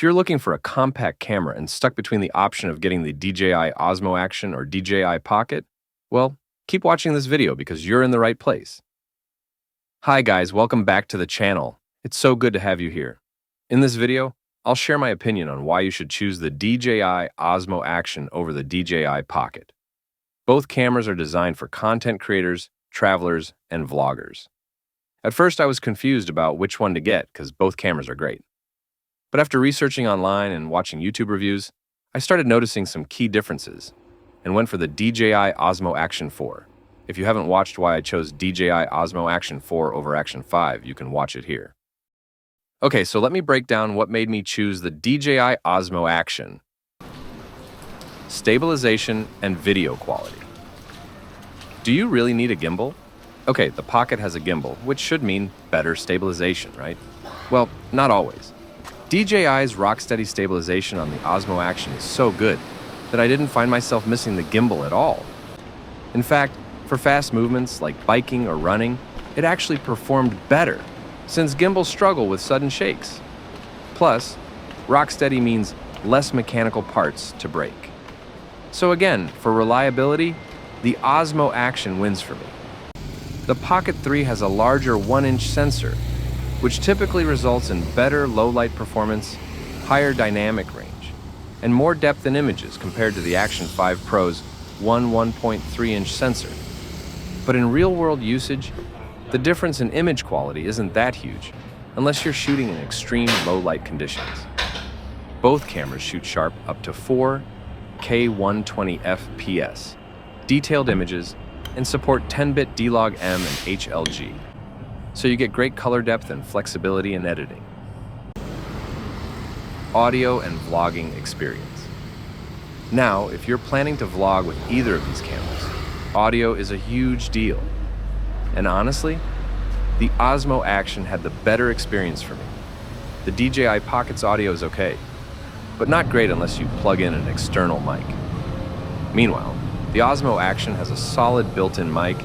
If you're looking for a compact camera and stuck between the option of getting the DJI Osmo Action or DJI Pocket, well, keep watching this video because you're in the right place. Hi guys, welcome back to the channel. It's so good to have you here. In this video, I'll share my opinion on why you should choose the DJI Osmo Action over the DJI Pocket. Both cameras are designed for content creators, travelers, and vloggers. At first, I was confused about which one to get because both cameras are great. But after researching online and watching YouTube reviews, I started noticing some key differences and went for the DJI Osmo Action 4. If you haven't watched why I chose DJI Osmo Action 4 over Action 5, you can watch it here. Okay, so let me break down what made me choose the DJI Osmo Action. Stabilization and video quality. Do you really need a gimbal? Okay, the Pocket has a gimbal, which should mean better stabilization, right? Well, not always. DJI's rock-steady stabilization on the Osmo Action is so good that I didn't find myself missing the gimbal at all. In fact, for fast movements like biking or running, it actually performed better, since gimbals struggle with sudden shakes. Plus, rock-steady means less mechanical parts to break. So again, for reliability, the Osmo Action wins for me. The Pocket 3 has a larger 1-inch sensor, which typically results in better low-light performance, higher dynamic range, and more depth in images compared to the Action 5 Pro's 1.3-inch sensor. But in real-world usage, the difference in image quality isn't that huge, unless you're shooting in extreme low-light conditions. Both cameras shoot sharp up to 4K 120 FPS, detailed images, and support 10-bit D-Log-M and HLG. So you get great color depth and flexibility in editing. Audio and vlogging experience. Now, if you're planning to vlog with either of these cameras, audio is a huge deal. And honestly, the Osmo Action had the better experience for me. The DJI Pocket's audio is okay, but not great unless you plug in an external mic. Meanwhile, the Osmo Action has a solid built-in mic,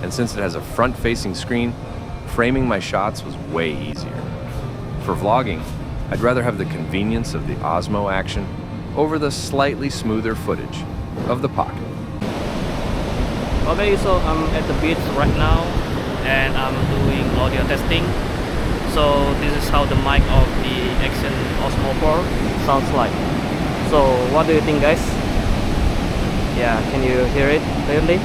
and since it has a front-facing screen, framing my shots was way easier. For vlogging, I'd rather have the convenience of the Osmo Action over the slightly smoother footage of the Pocket. Okay, so I'm at the beach right now and I'm doing audio testing. So this is how the mic of the Action Osmo 4 sounds like. So what do you think, guys? Yeah, can you hear it clearly?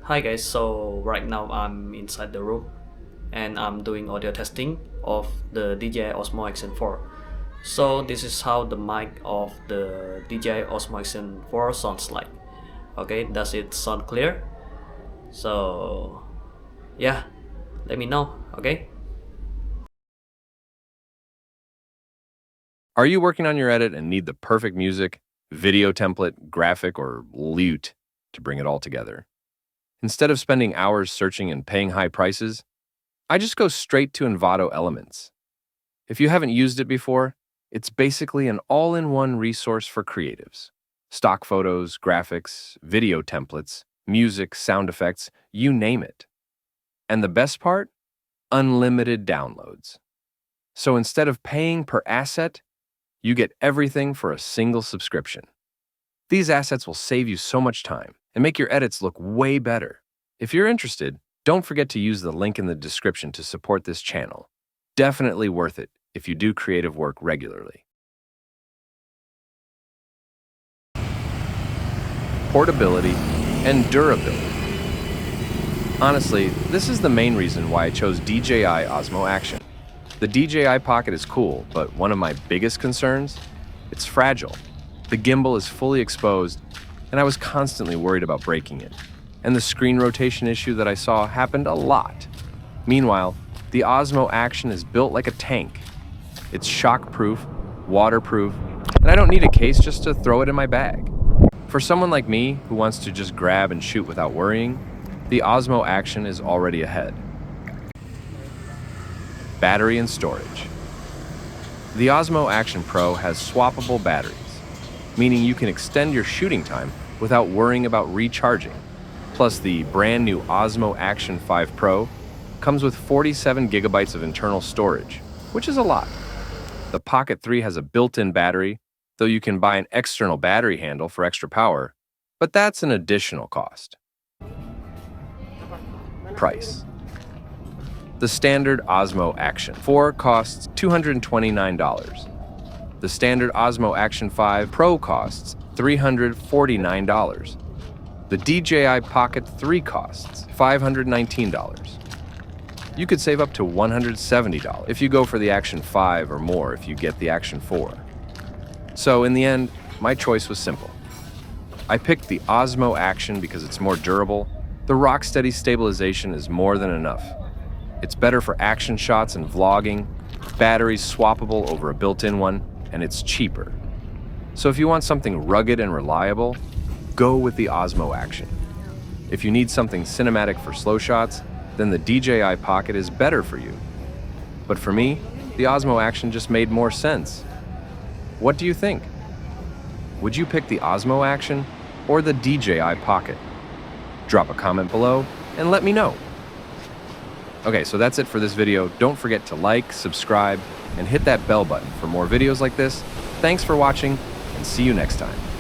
Hi guys, so right now I'm inside the room and I'm doing audio testing of the DJI Osmo Action 4. So this is how the mic of the DJI Osmo Action 4 sounds like. Okay, does it sound clear? So yeah, let me know, okay? Are you working on your edit and need the perfect music, video template, graphic, or lute to bring it all together? Instead of spending hours searching and paying high prices, I just go straight to Envato Elements. If you haven't used it before, it's basically an all-in-one resource for creatives. Stock photos, graphics, video templates, music, sound effects, you name it. And the best part? Unlimited downloads. So instead of paying per asset, you get everything for a single subscription. These assets will save you so much time and make your edits look way better. If you're interested, don't forget to use the link in the description to support this channel. Definitely worth it if you do creative work regularly. Portability and durability. Honestly, this is the main reason why I chose DJI Osmo Action. The DJI Pocket is cool, but one of my biggest concerns? It's fragile. The gimbal is fully exposed, and I was constantly worried about breaking it. And the screen rotation issue that I saw happened a lot. Meanwhile, the Osmo Action is built like a tank. It's shock-proof, waterproof, and I don't need a case just to throw it in my bag. For someone like me who wants to just grab and shoot without worrying, the Osmo Action is already ahead. Battery and storage. The Osmo Action Pro has swappable batteries, meaning you can extend your shooting time without worrying about recharging. Plus, the brand new Osmo Action 5 Pro comes with 47 gigabytes of internal storage, which is a lot. The Pocket 3 has a built-in battery, though you can buy an external battery handle for extra power, but that's an additional cost. Price. The standard Osmo Action 4 costs $229. The standard Osmo Action 5 Pro costs $349. The DJI Pocket 3 costs $519. You could save up to $170 if you go for the Action 5 or more if you get the Action 4. So in the end, my choice was simple. I picked the Osmo Action because it's more durable. The rock-steady stabilization is more than enough. It's better for action shots and vlogging, batteries swappable over a built-in one, and it's cheaper. So if you want something rugged and reliable, go with the Osmo Action. If you need something cinematic for slow shots, then the DJI Pocket is better for you. But for me, the Osmo Action just made more sense. What do you think? Would you pick the Osmo Action or the DJI Pocket? Drop a comment below and let me know. Okay, so that's it for this video. Don't forget to like, subscribe, and hit that bell button for more videos like this. Thanks for watching, and see you next time.